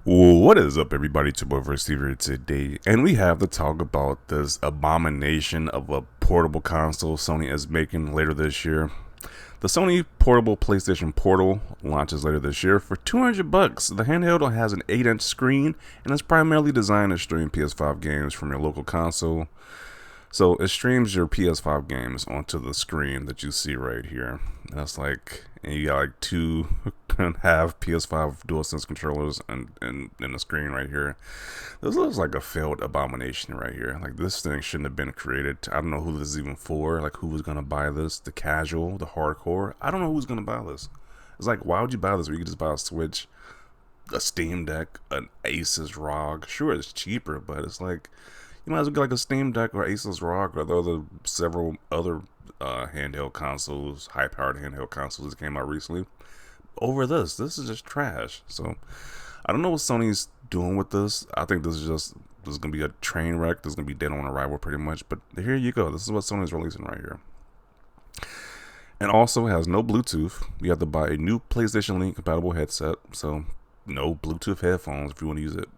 What is up, everybody? It's your boy Steve here today, and we have to talk about this abomination of a portable console Sony is making later this year. The Sony portable PlayStation Portal launches later this year for $200. The handheld has an 8-inch screen and is primarily designed to stream PS5 games from your local console. So it streams your PS5 games onto the screen that you see right here. And that's like, and you got like two and half PS5 DualSense controllers and the screen right here. This looks like a failed abomination right here. Like, this thing shouldn't have been created. I don't know who this is even for. Like, who was gonna buy this? The casual, the hardcore. I don't know who's gonna buy this. It's like, why would you buy this? Where you could just buy a Switch, a Steam Deck, an Asus ROG. Sure, it's cheaper, but it's like, you might as well get like a Steam Deck or Asus ROG or the other several other handheld consoles, high-powered handheld consoles that came out recently. Over this is just trash. So I don't know what Sony's doing with this. I think this is gonna be a train wreck. This is gonna be dead on arrival pretty much. But here you go. This is what Sony's releasing right here. And also has no Bluetooth. You have to buy a new PlayStation Link compatible headset. So no Bluetooth headphones if you want to use it.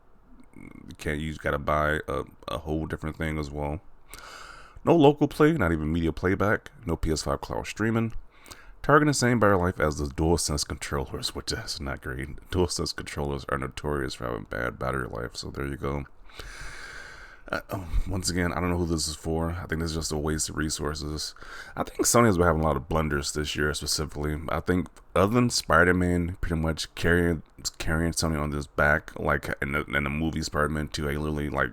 You gotta buy a whole different thing as well. No local play, not even media playback. No PS5 cloud streaming. Targeting the same battery life as the DualSense controllers, which is not great. DualSense controllers are notorious for having bad battery life, so there you go. Once again, I don't know who this is for. I think this is just a waste of resources. I think Sony has been having a lot of blunders this year, specifically. I think other than Spider-Man pretty much carrying Sony on his back, like in the movie Spider-Man 2, he literally like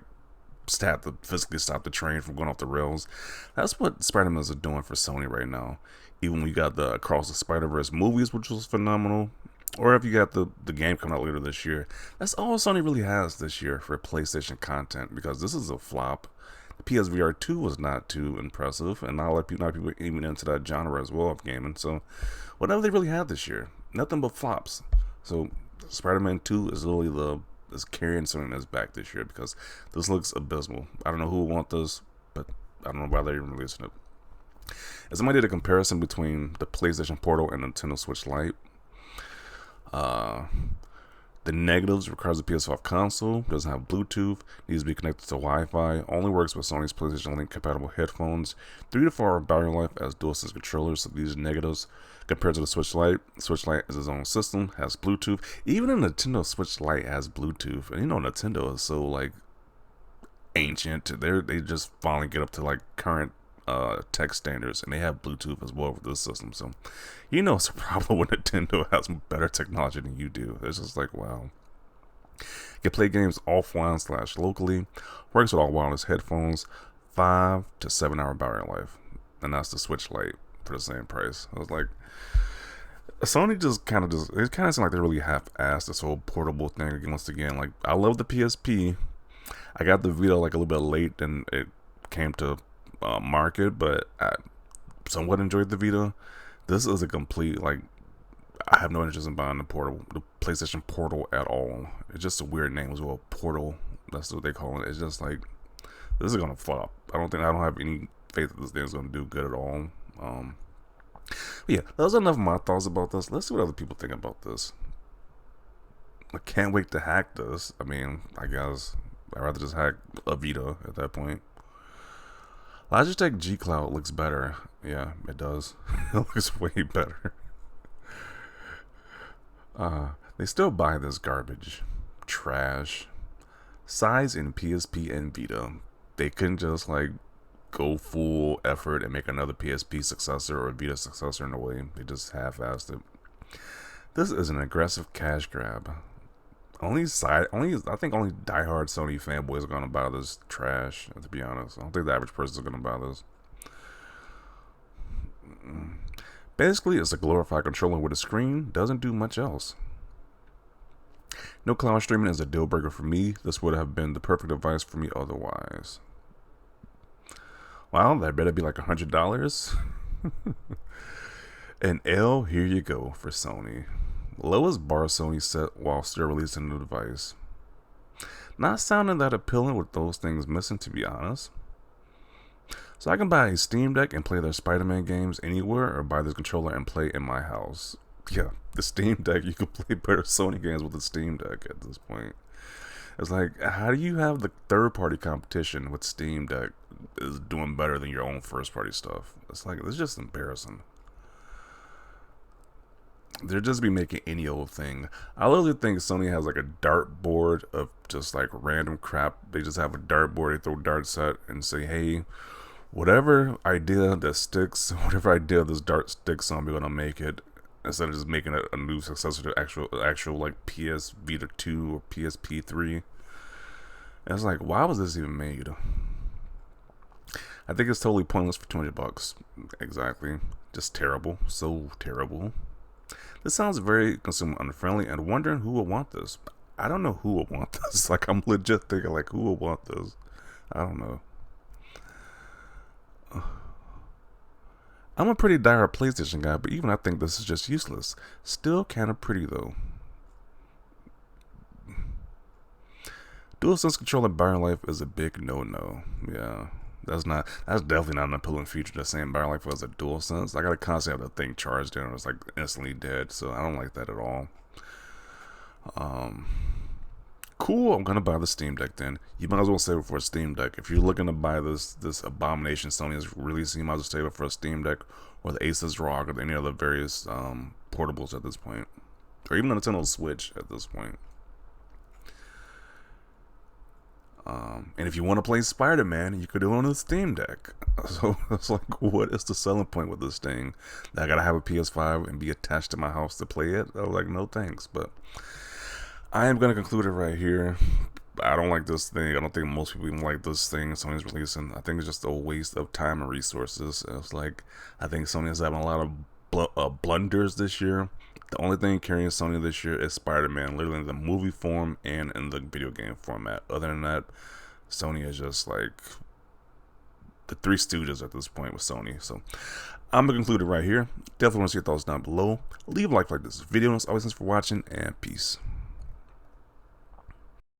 physically stop the train from going off the rails. That's what Spider-Man are doing for Sony right now. Even when you got the Across the Spider-Verse movies, which was phenomenal, or if you got the game coming out later this year, that's all Sony really has this year for PlayStation content, because this is a flop. The PSVR 2 was not too impressive, and not a lot of people even into that genre as well of gaming. So whatever they really had this year, nothing but flops. So Spider-Man 2 is literally is carrying Sony in his back this year, because this looks abysmal. I don't know who would want this, but I don't know why they're even releasing it. As somebody did a comparison between the PlayStation Portal and Nintendo Switch Lite, the negatives: requires a PS5 console, doesn't have Bluetooth, needs to be connected to Wi-Fi, only works with Sony's PlayStation Link compatible headphones, 3 to 4 hour battery life as DualSense controllers. So these are negatives. Compared to the Switch Lite is its own system, has Bluetooth. Even the Nintendo Switch Lite has Bluetooth, and you know Nintendo is so like ancient. They just finally get up to like current tech standards, and they have Bluetooth as well for this system. So you know it's a problem when Nintendo has better technology than you do. It's just like, wow. You can play games offline / locally, works with all wireless headphones, 5 to 7 hour battery life, and that's the Switch Lite for the same price. I was like, Sony it kind of seemed like they really half-assed this whole portable thing once again. Like, I love the PSP. I got the Vita like a little bit late and it came to market, but I somewhat enjoyed the Vita. This is a complete, like, I have no interest in buying the PlayStation Portal at all. It's just a weird name as well, Portal. That's what they call it. It's just like, this is gonna flop. I don't have any faith that this thing is gonna do good at all. But yeah, that was enough of my thoughts about this. Let's see what other people think about this. I can't wait to hack this. I mean, I guess I'd rather just hack a Vita at that point. Logitech G Cloud looks better. Yeah, it does. It looks way better. They still buy this garbage. Trash. Size in PSP and Vita. They couldn't just like go full effort and make another PSP successor or a Vita successor in a way. They just half-assed it. This is an aggressive cash grab. I think only diehard Sony fanboys are gonna buy this trash, to be honest. I don't think the average person is gonna buy this. Basically, it's a glorified controller with a screen, doesn't do much else. No cloud streaming is a deal breaker for me. This would have been the perfect device for me otherwise. Well, that better be like $100. And L, here you go for Sony. Lowest bar Sony set while still releasing the device. Not sounding that appealing with those things missing, to be honest. So I can buy a Steam Deck and play their Spider-Man games anywhere, or buy this controller and play in my house. Yeah, the Steam Deck, you can play better Sony games with the Steam Deck at this point. It's like, how do you have the third party competition with Steam Deck is doing better than your own first party stuff? It's like, it's just embarrassing. They're just be making any old thing. I literally think Sony has like a dartboard of just like random crap. They just have a dartboard, they throw darts at and say, hey, whatever idea that sticks, whatever idea this dart sticks on, we're gonna make it. Instead of just making a new successor to actual like PS Vita 2 or PSP 3. And it's like, why was this even made? I think it's totally pointless for $200. Exactly. Just terrible. So terrible. This sounds very consumer unfriendly and wondering who will want this. I don't know who will want this. Like, I'm legit thinking, like, who will want this? I don't know. I'm a pretty dire PlayStation guy, but even I think this is just useless. Still kind of pretty, though. DualSense control in BioLife is a big no-no. Yeah. That's definitely not an appealing feature to say in BioLife as a DualSense. I gotta constantly have the thing charged in and it's like instantly dead, so I don't like that at all. Cool, I'm gonna buy the Steam Deck then. You might as well save it for a Steam Deck. If you're looking to buy this abomination Sony is releasing, you might as well save it for a Steam Deck or the Asus ROG or any other various portables at this point. Or even a Nintendo Switch at this point. And if you want to play Spider-Man, you could do it on the Steam Deck. So it's like, what is the selling point with this thing? I gotta have a PS5 and be attached to my house to play it? I was like, no thanks. But I am gonna conclude it right here. I don't like this thing. I don't think most people even like this thing Sony's releasing. I think it's just a waste of time and resources. It's like, I think Sony is having a lot of blunders this year. The only thing carrying Sony this year is Spider-Man, literally in the movie form and in the video game format. Other than that, Sony is just like the Three Stooges at this point with Sony. So I'm gonna conclude it right here. Definitely want to see your thoughts down below. Leave a like this video. As always, thanks for watching and peace.